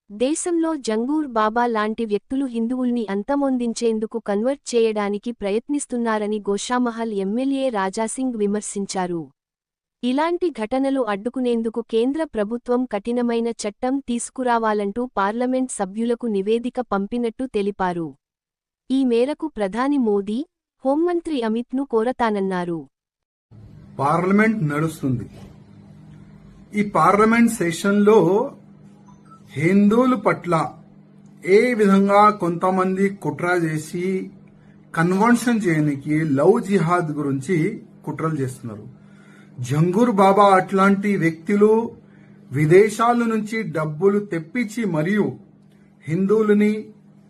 దేశంలో జంగూర్ బాబా లాంటి వ్యక్తులు హిందువుల్ని అంతమొందించేందుకు కన్వర్ట్ చేయడానికి ప్రయత్నిస్తున్నారని గోషామహల్ ఎమ్మెల్యే రాజాసింగ్ విమర్శించారు. ఇలాంటి ఘటనలు అడ్డుకునేందుకు కేంద్ర ప్రభుత్వం కఠినమైన చట్టం తీసుకురావాలంటూ పార్లమెంట్ సభ్యులకు నివేదిక పంపినట్టు తెలిపారు. ఈ మేరకు ప్రధాని మోదీ, హోంమంత్రి అమిత్ను కోరతానన్నారు. పార్లమెంట్ నడుస్తుంది. ఈ పార్లమెంట్ సెషన్లో హిందువుల పట్ల ఏ విధంగా కొంతమంది కుట్ర చేసి కన్వర్షన్ చేయడానికి లవ్ జిహాద్ గురించి కుట్రలు చేస్తున్నారు. జంగూర్ బాబా అట్లాంటి వ్యక్తులు విదేశాల నుంచి డబ్బులు తెప్పించి మరియు హిందువులని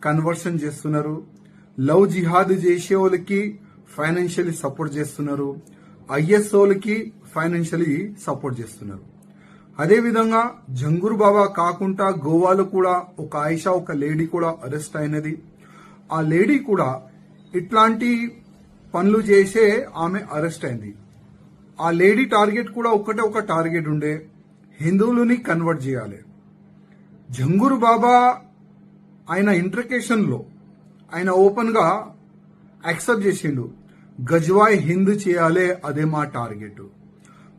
కన్వర్షన్ చేస్తున్నారు. లవ్ జిహాద్ చేసే వాళ్ళకి ఫైనాన్షియలీ సపోర్ట్ చేస్తున్నారు. ఐఎస్ఓలకి ఫైనాన్షియలీ సపోర్ట్ చేస్తున్నారు. అదేవిధంగా జంగూర్ బాబా కాకుండా గోవాలో కూడా ఒక ఆయిషా, ఒక లేడీ కూడా అరెస్ట్ అయినది. ఆ లేడీ కూడా ఇట్లాంటి పనులు చేసే ఆమె అరెస్ట్ అయింది. ఆ లేడీ టార్గెట్ కూడా ఒక టార్గెట్ ఉండే, హిందువులని కన్వర్ట్ చేయాలి. జంగూర్ బాబా ఆయన ఇంట్రకేషన్ లో ఆయన ఓపెన్ గా యాక్సెప్ట్ చేసిండు, గజ్వాయ్ హిందూ చేయాలి, అదే మా టార్గెట్.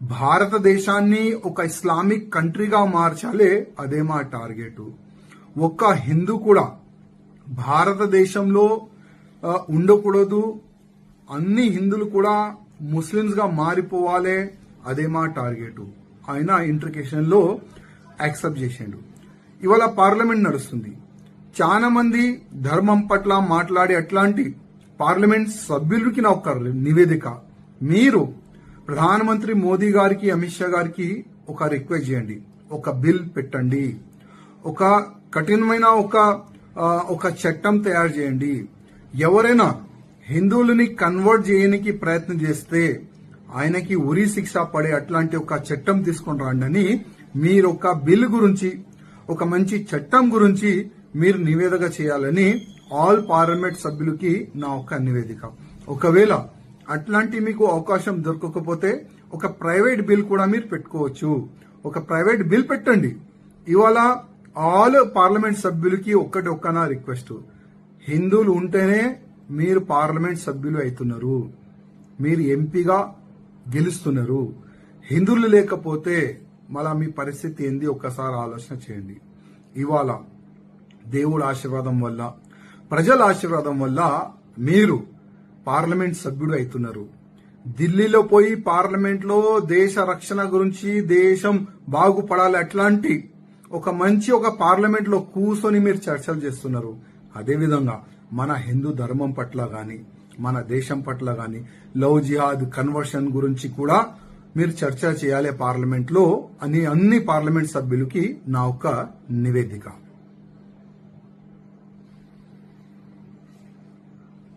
భారతదేశాన్ని ఒక ఇస్లామిక్ కంట్రీగా మార్చాలి, అదే మా టార్గెట్. ఒక్క హిందూ కూడా భారతదేశంలో ఉండకూడదు, అన్ని హిందువులు కూడా ముస్లిమ్స్ గా మారిపోవాలి, అదే మా టార్గెట్. ఆయన ఇంట్రికేషన్ లో యాక్సెప్ట్ చేసిండు. ఇవాళ పార్లమెంట్ నడుస్తుంది. చాలా మంది ధర్మం పట్ల మాట్లాడే అట్లాంటి పార్లమెంట్ సభ్యులకి నా ఒక నివేదిక, మీరు ప్రధానమంత్రి మోదీ గారికి, అమిత్ షా గారికి ఒక రిక్వెస్ట్ చేయండి, ఒక బిల్ పెట్టండి, ఒక కఠినమైన ఒక చట్టం తయారు చేయండి. ఎవరైనా హిందువులని కన్వర్ట్ చేయడానికి ప్రయత్నం చేస్తే ఆయనకి ఉరి శిక్ష పడే అట్లాంటి ఒక చట్టం తీసుకొని రండి అని మీరు ఒక బిల్ గురించి, ఒక మంచి చట్టం గురించి మీరు నివేదిక చేయాలని ఆల్ పార్లమెంట్ సభ్యులకి నా ఒక నివేదిక. ఒకవేళ అట్లాంటి మీకు అవకాశం దొరకకపోతే ఒక ప్రైవేట్ బిల్ కూడా మీరు పెట్టుకోవచ్చు. ఒక ప్రైవేట్ బిల్ పెట్టండి. ఇవాళ ఆల్ పార్లమెంట్ సభ్యులకి ఒక్క నా రిక్వెస్ట్, హిందువులు ఉంటేనే మీరు పార్లమెంట్ సభ్యులు అవుతున్నారు, మీరు ఎంపీగా గెలుస్తున్నారు. హిందువులు లేకపోతే మళ్ళా మీ పరిస్థితి ఏంది ఒక్కసారి ఆలోచన చేయండి. ఇవాళ దేవుడి ఆశీర్వాదం వల్ల, ప్రజల ఆశీర్వాదం వల్ల మీరు పార్లమెంట్ సభ్యుడు అవుతున్నారు. ఢిల్లీలో పోయి పార్లమెంట్ లో దేశ రక్షణ గురించి, దేశం బాగుపడాలి అట్లాంటి ఒక మంచి ఒక పార్లమెంట్ లో కూర్చొని మీరు చర్చలు చేస్తున్నారు. అదేవిధంగా మన హిందూ ధర్మం పట్ల గాని, మన దేశం పట్ల గాని, లవ్ జిహాద్ కన్వర్షన్ గురించి కూడా మీరు చర్చ చేయాలి పార్లమెంట్ లో అని అన్ని పార్లమెంట్ సభ్యులకి నా ఒక నివేదిక.